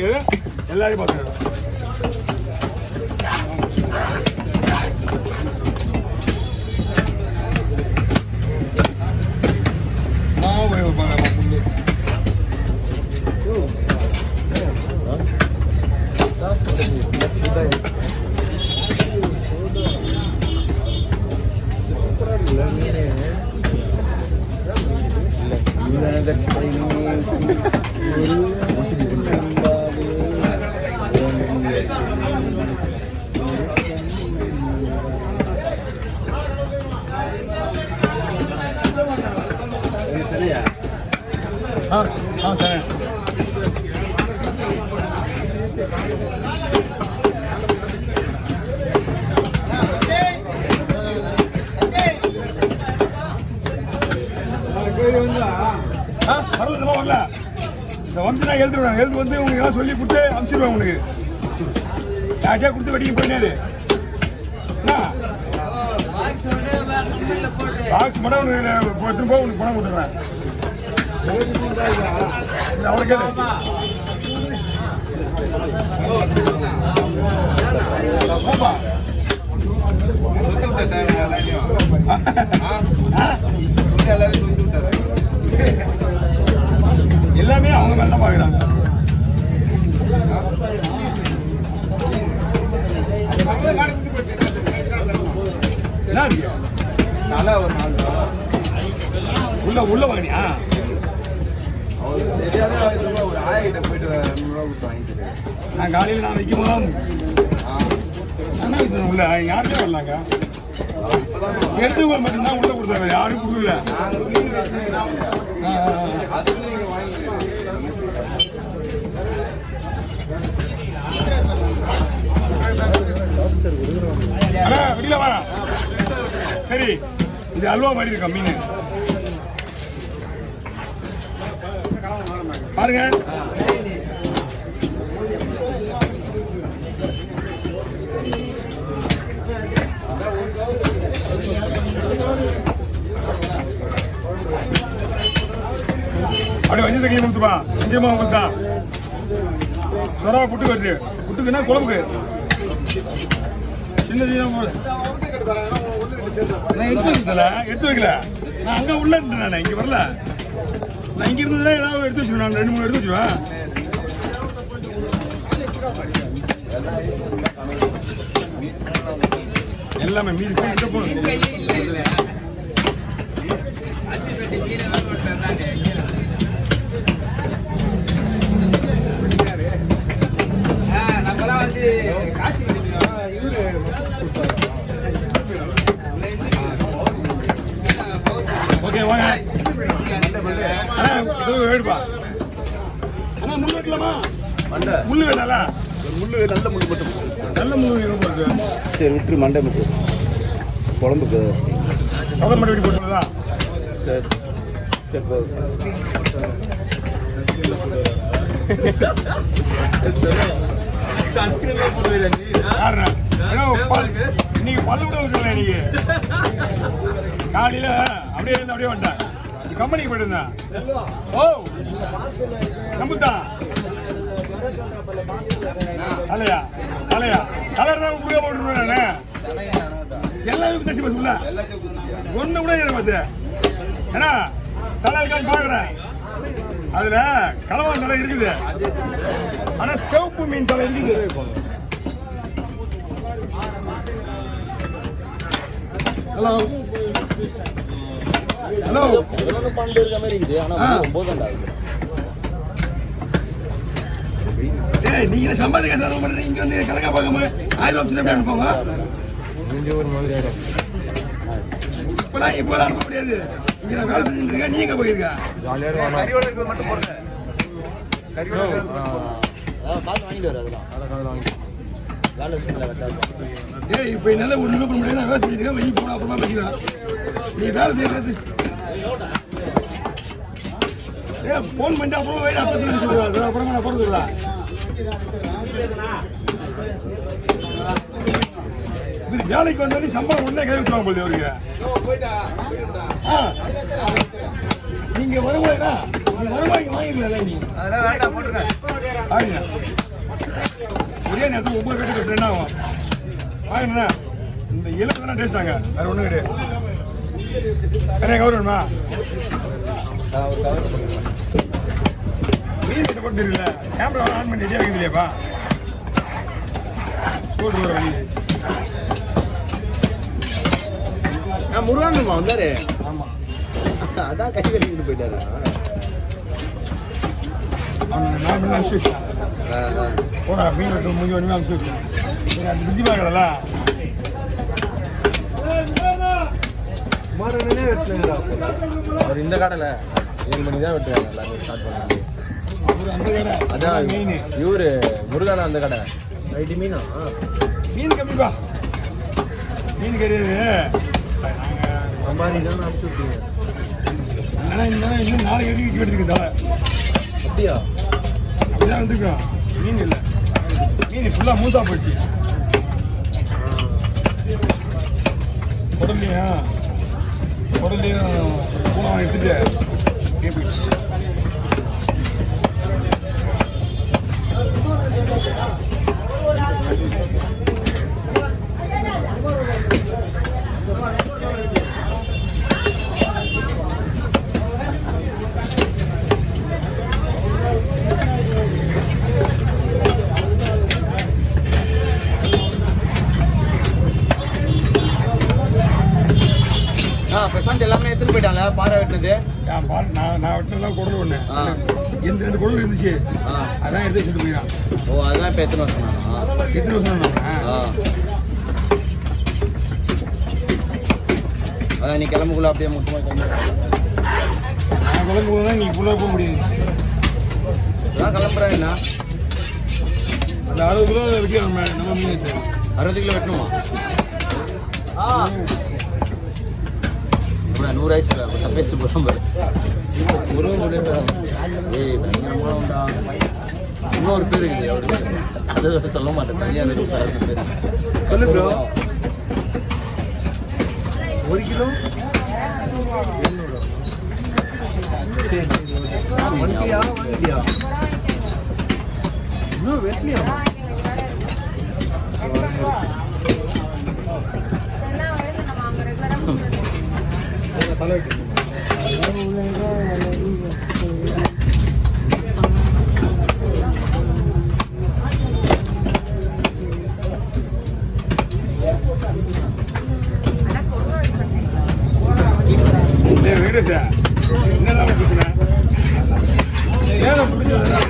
முடியாது, எல்லாரையும் பார்த்துக்கலாம். சரி. வரல இந்த வந்து நான் எழுதுவேன். எழுது வந்து உங்களுக்கு எல்லாம் சொல்லி கொடுத்து அனுப்பிச்சிடுவேன். உங்களுக்கு யார்கிட்டயா கொடுத்து வெட்டிங்க போயினாரு பாக்ஸ் மட்டும் திரும்ப உனக்கு பணம் கொடுத்துருவேன். அவளுக்கு எல்லாமே அவங்க மேல தான் பாக்குறாங்க. என்ன இருக்கு நல்லா ஒரு நாள் உள்ள வாங்கினியா? ஒரு ஆயிட்ட போயிட்டு வாங்கிட்டு நான் காலையில் நான் வைக்கும் போது உள்ள யாருமே வரலாங்க. எடுத்துக்கோ மட்டும்தான் உள்ள கொடுத்தாங்க, யாரும் கொடுக்கல. வெளியில வா. சரி, இது அல்வா மாதிரி இருக்கா மீன் பாருங்க. அப்படியே வஞ்சு தண்ணி கொடுத்துப்பா. நிஜமா கொடுத்தா சொரா புட்டு வருது. புட்டுக்குன்னா குழம்புக்கு சின்ன சின்ன நான் எடுத்து வைக்கல. நான் அங்கே உள்ள இருந்தேன். நான் இங்கே வரல. நான் இங்கே இருந்ததுன்னா ஏதாவது எடுத்து வச்சுருவேன். நான் 2-3 எடுத்து வச்சுருவேன். எல்லாமே மீன் நம்மளாம் வந்து காசு ஓகே வாங்க. வேடுப்பா அண்ணா முள்ளு வெட்டலாமா? முள்ளு வேணால? முள்ளு நல்ல முள்ளு மட்டும். நல்ல முள்ளு இருக்கு. சரி விட்டு மண்டை மட்டும் குழம்புக்கு சவரம் மட்டும் வெட்டி போட்டுருதா? சரி சரி இன்னைக்கு பல்லு விட வச்சுருந்தேன். இன்னைக்கு காலையில அப்படியே இருந்து அப்படியே வந்துட்டேன். கம்பெனிக்கு போயிட்டு இருந்தேன். ஓ நம்புதான் தலையா தலையா கலர் தான் கொடுக்க போட்டுருவேன். நான் எல்லாமே பேசி பேசுல ஒண்ணு கூட எனக்கு பார்த்து ஏன்னா தலை இருக்கான்னு பாக்குறேன். அதுல கலவா தலை இருக்குது. ஆனா சிவப்பு மீன் தலை இருக்குது. ஹலோ ஹலோ பன்னெண்டு இருக்க மாதிரி இருக்குது. ஆனா 9 ஆகுது. நீங்க சம்பாதிக்க செலவு பண்றீங்க. இங்க வந்து கலக்கா பார்க்காம 1000 ரூபாய் போங்க. ஒரு மாதிரி இப்ப அனுப்ப முடியாது. இங்க நான் வேலை செஞ்சுட்டு இருக்கேன். நீங்க போயிருக்க கறியோட மட்டும் போடுங்க. கறியோட கால் வாங்கிட்டு வர அதெல்லாம் வாங்கிட்டு கால் வச்சுல வெட்டாது. ஏய் இப்போ என்னால ஒரு நிமிஷம் முடியல. நான் வேலை செஞ்சுட்டு இருக்கேன். வெளிய போனா அப்புறமா பேசிக்கலாம். நீ வேலை செய்யறது போன் பண்ணிட்டு அப்புறம் வெயிட் அப்ப சொல்லுவாங்க. அப்புறமா நான் போறதுல வேலைக்கு வந்தாலே சம்பளம் உடனே கை விட்டுவாங்க போது அவருக்கு. நீங்க வருவாய்னா வருவாய்க்கு வாங்கிக்கலாம். நீ அதெல்லாம் வேண்டாம் போட்டுருக்க. ஆகுங்க ஒரே நேரத்தில் 9 கட்டு கட்டு என்ன ஆகும் ஆகுங்கண்ணா இந்த எலும்பு தானே டேஸ்ட் ஆங்க வேற ஒன்றும் கிடையாது நிறைய கவர் வேணுமா மீன் கிட்ட போட்டு தெரியல கேமரா ஆன் பண்ணி ரெடியாக வைக்கிறது இல்லையாப்பா போட்டு வர வழி நான் முருகானுமா வந்தாரு ஆமாம் அதான் கை வெளியிட்டு போயிட்டாரு நான் அனுப்பிச்சு வச்சேன் போடா மீன் வெட்டு முடிஞ்ச ஒன்றுமே அனுப்பிச்சு வச்சேன் அது பிஸி பார்க்கறல குமாரனே வெட்டுறாரு அவர் இந்த கடையில் 7 மணி தான் வெட்டுவாங்க எல்லாமே ஸ்டார்ட் பண்ணாங்க அவர் அந்த கடை அதான் மீன் இவரு முருகனா அந்த கடை நைட்டு மீனா மீன் கம்மிப்பா மீன் கிடையாது சம்பாதி தான் அனுப்பிச்சு விட்டீங்க இன்னும் 4 கட்டி வெட்டிருக்கு தலை அப்படியா அப்படிதான் வந்துருக்கோம் மீன் இல்லை மீன் ஃபுல்லாக மூத்தா போச்சு உடல்லையும் பூனை எடுத்துட்டு போயிடுச்சு பிரசாந்த் எல்லாமே எடுத்துட்டு போயிட்டாங்க பாறை வெட்டினது நான் வெட்டினெல்லாம் குடல் ஒன்று எந்த 2 குடல் இருந்துச்சு அதான் எடுத்து வச்சுட்டு போயிடான் ஓ அதான் இப்போ எத்தனை வருஷம் எத்தனை வருஷம் அதான் நீ கிளம்புக்குள்ள அப்படியே மொத்தமாக நான் குழம்பு போதுதான் நீ ஃபுல்லாக போக முடியாது அதான் கிளம்புறேன் என்ன அந்த 60 கிலோ வைக்கிறோம் நம்ம மீன் வச்சு 60 கிலோ வெட்டணுமா 100 ஆயிடுச்சு கொஞ்சம் பேசிட்டு போகிறோம் பாரு ஏய் பயங்கரமான உண்டா இன்னொரு பேர் இருக்குது அவருக்கு அது சொல்ல மாட்டேன் தனியாக இருக்கு பேர் சொல்லு ப்ரோ 1 கிலோ வண்டியா வாங்கிட்டியா இன்னும் வெட்டலையா தலை என்னதான் பிரச்சனை ஏன்